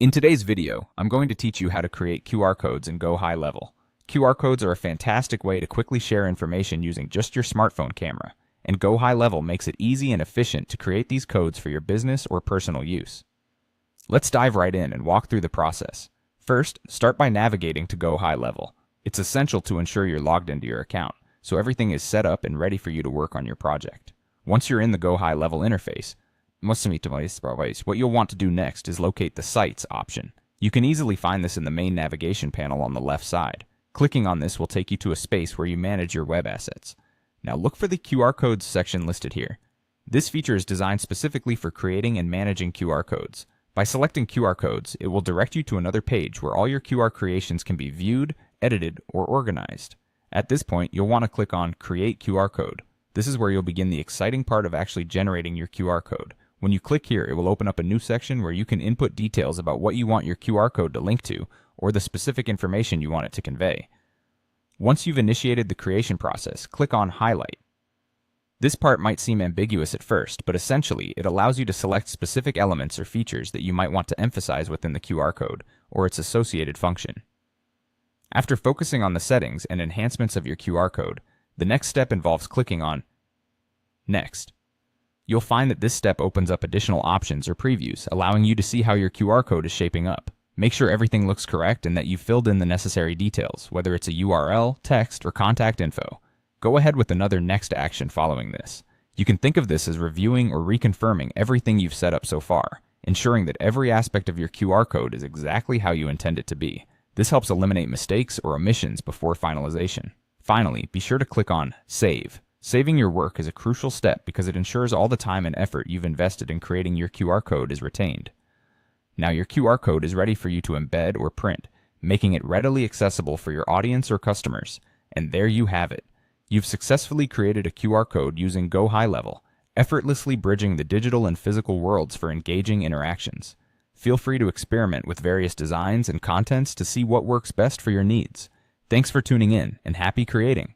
In today's video, I'm going to teach you how to create QR codes in GoHighLevel. QR codes are a fantastic way to quickly share information using just your smartphone camera, and GoHighLevel makes it easy and efficient to create these codes for your business or personal use. Let's dive right in and walk through the process. First, start by navigating to GoHighLevel. It's essential to ensure you're logged into your account, so everything is set up and ready for you to work on your project. Once you're in the GoHighLevel interface, what you'll want to do next is locate the Sites option. You can easily find this in the main navigation panel on the left side. Clicking on this will take you to a space where you manage your web assets. Now look for the QR codes section listed here. This feature is designed specifically for creating and managing QR codes. By selecting QR codes, it will direct you to another page where all your QR creations can be viewed, edited, or organized. At this point, you'll want to click on Create QR Code. This is where you'll begin the exciting part of actually generating your QR code. When you click here, it will open up a new section where you can input details about what you want your QR code to link to, or the specific information you want it to convey. Once you've initiated the creation process, click on Highlight. This part might seem ambiguous at first, but essentially, it allows you to select specific elements or features that you might want to emphasize within the QR code, or its associated function. After focusing on the settings and enhancements of your QR code, the next step involves clicking on Next. You'll find that this step opens up additional options or previews, allowing you to see how your QR code is shaping up. Make sure everything looks correct and that you've filled in the necessary details, whether it's a URL, text, or contact info. Go ahead with another next action following this. You can think of this as reviewing or reconfirming everything you've set up so far, ensuring that every aspect of your QR code is exactly how you intend it to be. This helps eliminate mistakes or omissions before finalization. Finally, be sure to click on Save. Saving your work is a crucial step because it ensures all the time and effort you've invested in creating your QR code is retained. Now your QR code is ready for you to embed or print, making it readily accessible for your audience or customers. And there you have it. You've successfully created a QR code using GoHighLevel, effortlessly bridging the digital and physical worlds for engaging interactions. Feel free to experiment with various designs and contents to see what works best for your needs. Thanks for tuning in, and happy creating!